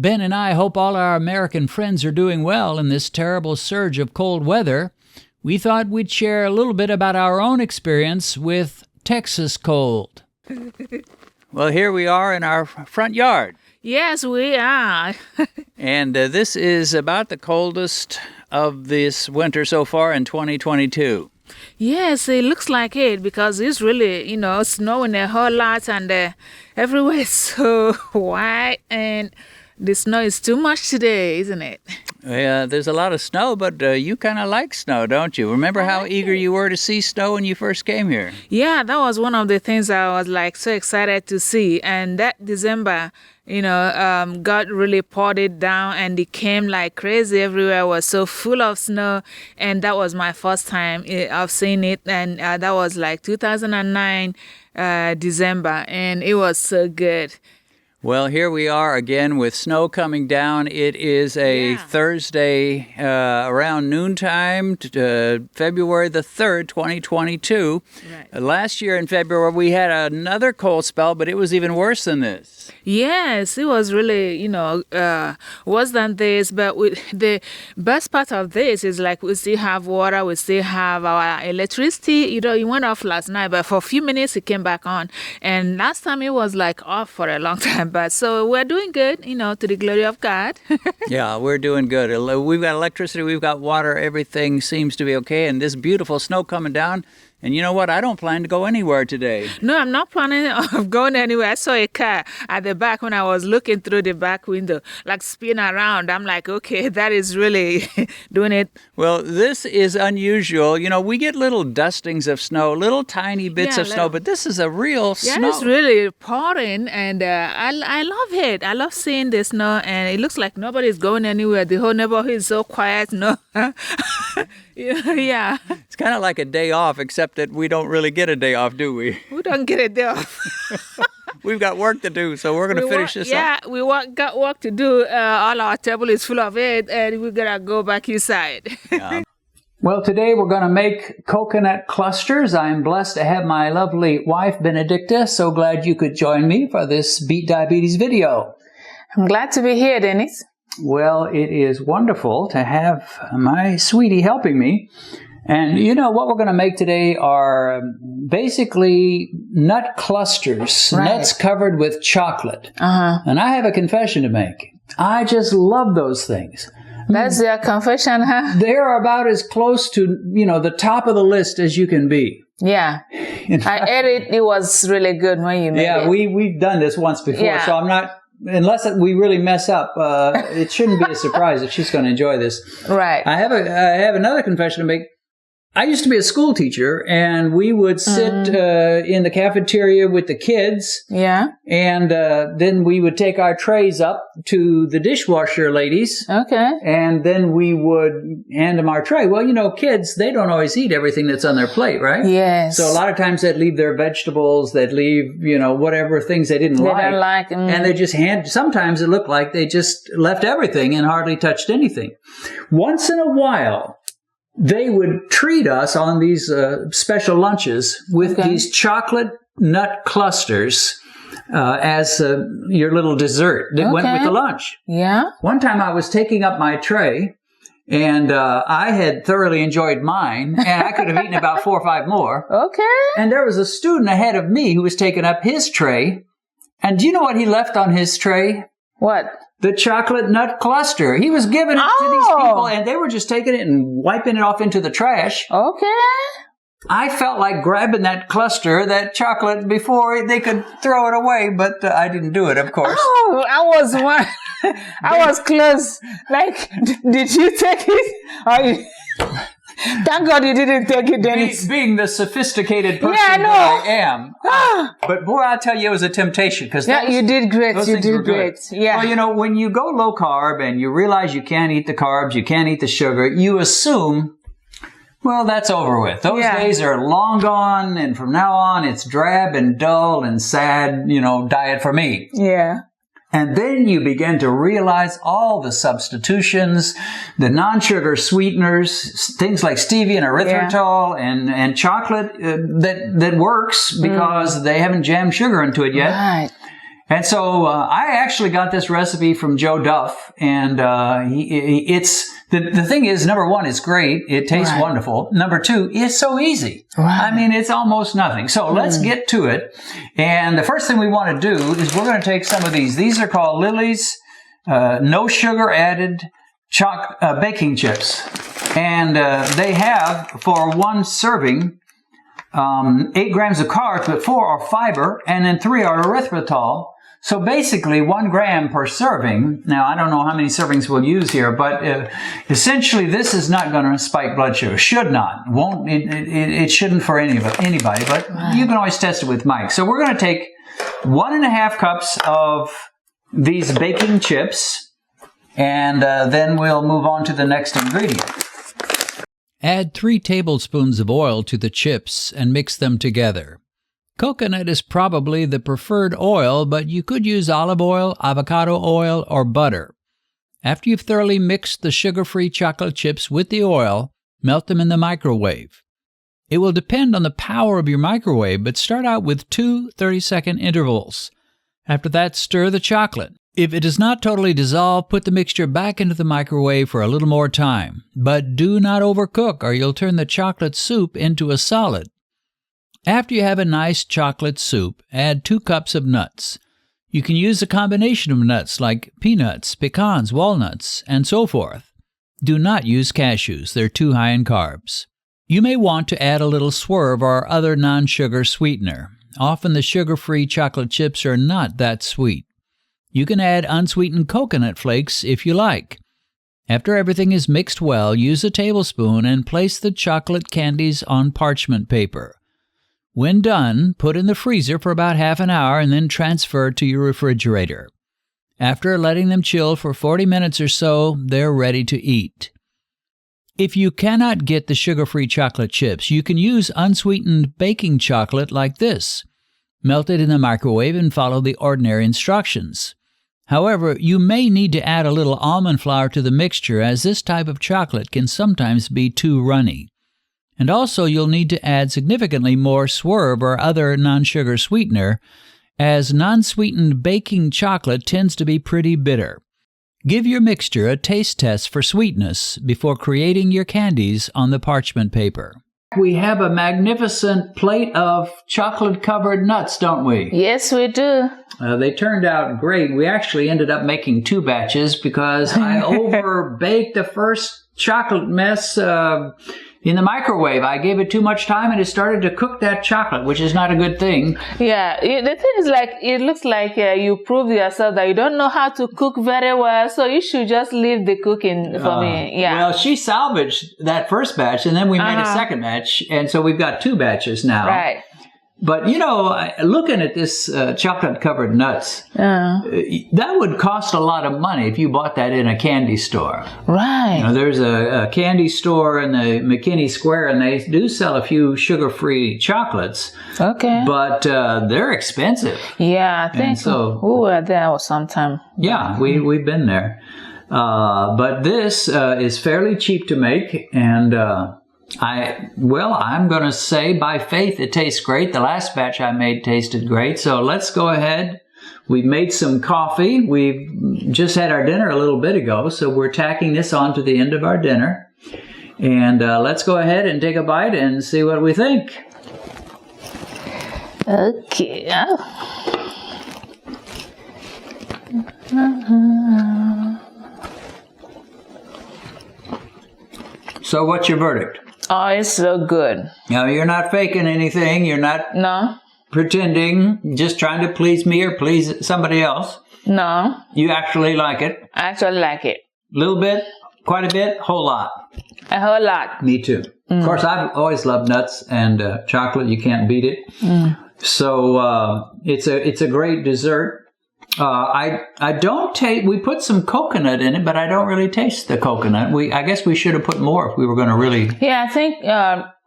Ben and I hope all our American friends are doing well in this terrible surge of cold weather. We thought we'd share a little bit about our own experience with Texas cold. Well, here we are in our front yard. Yes, we are. And this is about the coldest of this winter so far in 2022. Yes, it looks like it because it's really, snowing a whole lot and everywhere is so white and the snow is too much today, isn't it? Yeah, there's a lot of snow, but you kind of like snow, don't you? Remember how eager you were to see snow when you first came here? Yeah, that was one of the things I was so excited to see. And that December, God really poured it down and it came like crazy everywhere. It was so full of snow. And that was my first time of seeing it. And that was 2009 December. And it was so good. Well, here we are again with snow coming down. It is a Thursday around noontime, February the 3rd, 2022. Right. Last year in February, we had another cold spell, but it was even worse than this. Yes, it was really, worse than this. But the best part of this is we still have water, we still have our electricity. It went off last night, but for a few minutes it came back on. And last time it was off for a long time. But so we're doing good, to the glory of God. Yeah, we're doing good. We've got electricity, we've got water, everything seems to be okay. And this beautiful snow coming down. And you know what? I don't plan to go anywhere today. No, I'm not planning on going anywhere. I saw a car at the back when I was looking through the back window, spinning around. I'm like, okay, that is really doing it. Well, this is unusual. We get little dustings of snow, little tiny bits of snow, but this is a real snow. Yeah, it's really pouring, and I love it. I love seeing the snow, and it looks like nobody's going anywhere. The whole neighborhood is so quiet. No, yeah. It's kind of like a day off, except that we don't really get a day off, do we? We don't get a day off. We've got work to do, so we're going to finish this up. Yeah, we got work to do. All our table is full of it, and we got to go back inside. Yeah. Well, today we're going to make coconut clusters. I'm blessed to have my lovely wife, Benedicta. So glad you could join me for this Beat Diabetes video. I'm glad to be here, Dennis. Well, it is wonderful to have my sweetie helping me. And what we're going to make today are basically nut clusters, nuts covered with chocolate. And I have a confession to make. I just love those things. That's your confession, huh? They're about as close to, the top of the list as you can be. Yeah. I ate it. It was really good when you made it. Yeah, we've done this once before, so I'm not... Unless we really mess up, it shouldn't be a surprise if she's going to enjoy this. Right. I have another confession to make. I used to be a school teacher, and we would sit in the cafeteria with the kids. Yeah. And then we would take our trays up to the dishwasher ladies. Okay. And then we would hand them our tray. Well, kids, they don't always eat everything that's on their plate, right? Yes. So a lot of times they'd leave their vegetables, they'd leave, whatever things they didn't like. They don't like. And they just sometimes it looked like they just left everything and hardly touched anything. Once in a while, they would treat us on these special lunches with these chocolate nut clusters as your little dessert that went with the lunch. Yeah. One time I was taking up my tray, and I had thoroughly enjoyed mine, and I could have eaten about 4 or 5 more. Okay. And there was a student ahead of me who was taking up his tray, and do you know what he left on his tray? What? The chocolate nut cluster. He was giving it to these people, and they were just taking it and wiping it off into the trash. Okay. I felt like grabbing that cluster, that chocolate, before they could throw it away, but I didn't do it, of course. Oh, I was one. I was close. Did you take it? Thank God you didn't take it, Dennis. Being the sophisticated person that I am. But boy, I'll tell you, it was a temptation. You did great. You did great. Yeah. Well, when you go low carb and you realize you can't eat the carbs, you can't eat the sugar, you assume, well, that's over with. Those days are long gone, and from now on, it's drab and dull and sad, diet for me. Yeah. And then you begin to realize all the substitutions, the non-sugar sweeteners, things like stevia and erythritol and chocolate that works because they haven't jammed sugar into it yet. Right. And so I actually got this recipe from Joe Duff, and it's the thing is, number one, it's great. It tastes wonderful. Number two, it's so easy. Right. I mean, it's almost nothing. So let's get to it. And the first thing we want to do is we're going to take some of these. These are called Lily's no sugar added baking chips, and they have for one serving 8 grams of carbs, but 4 are fiber, and then 3 are erythritol. So basically 1 gram per serving. Now, I don't know how many servings we'll use here, but essentially this is not going to spike blood sugar. Should not. Won't. It shouldn't for anybody, but you can always test it with Mike. So we're going to take 1.5 cups of these baking chips, and then we'll move on to the next ingredient. Add 3 tablespoons of oil to the chips and mix them together. Coconut is probably the preferred oil, but you could use olive oil, avocado oil, or butter. After you've thoroughly mixed the sugar-free chocolate chips with the oil, melt them in the microwave. It will depend on the power of your microwave, but start out with 2 30-second intervals. After that, stir the chocolate. If it does not totally dissolve, put the mixture back into the microwave for a little more time. But do not overcook, or you'll turn the chocolate soup into a solid. After you have a nice chocolate soup, add 2 cups of nuts. You can use a combination of nuts like peanuts, pecans, walnuts, and so forth. Do not use cashews. They're too high in carbs. You may want to add a little swerve or other non-sugar sweetener. Often the sugar-free chocolate chips are not that sweet. You can add unsweetened coconut flakes if you like. After everything is mixed well, use a tablespoon and place the chocolate candies on parchment paper. When done, put in the freezer for about half an hour and then transfer to your refrigerator. After letting them chill for 40 minutes or so, they're ready to eat. If you cannot get the sugar-free chocolate chips, you can use unsweetened baking chocolate like this. Melt it in the microwave and follow the ordinary instructions. However, you may need to add a little almond flour to the mixture, as this type of chocolate can sometimes be too runny. And also, you'll need to add significantly more swerve or other non-sugar sweetener, as non-sweetened baking chocolate tends to be pretty bitter. Give your mixture a taste test for sweetness before creating your candies on the parchment paper. We have a magnificent plate of chocolate-covered nuts, don't we? Yes, we do. They turned out great. We actually ended up making 2 batches because I over-baked the first chocolate mess in the microwave. I gave it too much time and it started to cook that chocolate, which is not a good thing. Yeah, the thing is, like, it looks like you proved yourself that you don't know how to cook very well, so you should just leave the cooking for me. Yeah. Well, she salvaged that first batch and then we made a second batch, and so we've got 2 batches now. Right. But, you know, looking at this chocolate-covered nuts, that would cost a lot of money if you bought that in a candy store. Right. You know, there's a candy store in the McKinney Square, and they do sell a few sugar-free chocolates. Okay. But they're expensive. Yeah, I think so. We were there sometime. Yeah, we've been there. But this is fairly cheap to make, and I'm going to say by faith it tastes great. The last batch I made tasted great. So let's go ahead. We've made some coffee. We've just had our dinner a little bit ago, so we're tacking this on to the end of our dinner. And let's go ahead and take a bite and see what we think. Okay. So what's your verdict? Oh, it's so good. Now, you're not faking anything. You're not pretending, just trying to please me or please somebody else. No. You actually like it. I actually like it. Little bit, quite a bit, whole lot. A whole lot. Me too. Of course, I've always loved nuts and chocolate. You can't beat it. So it's a great dessert. I don't taste. We put some coconut in it, but I don't really taste the coconut. I guess we should have put more if we were going to really. Yeah, I think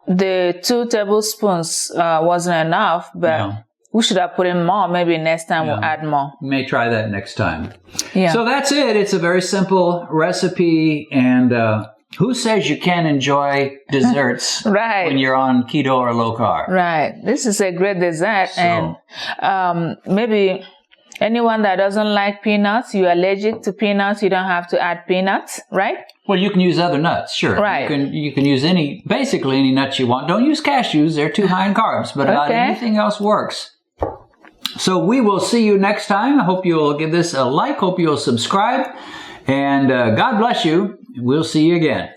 the 2 tablespoons wasn't enough, but we should have put in more. Maybe next time we'll add more. We may try that next time. Yeah. So that's it. It's a very simple recipe, and who says you can't enjoy desserts when you're on keto or low carb? Right. This is a great dessert, and maybe Anyone that doesn't like peanuts, you're allergic to peanuts, you don't have to add peanuts, right? Well, you can use other nuts, sure. Right. You can use basically any nuts you want. Don't use cashews; they're too high in carbs. But about anything else works. So we will see you next time. I hope you'll give this a like. Hope you'll subscribe. And God bless you. We'll see you again.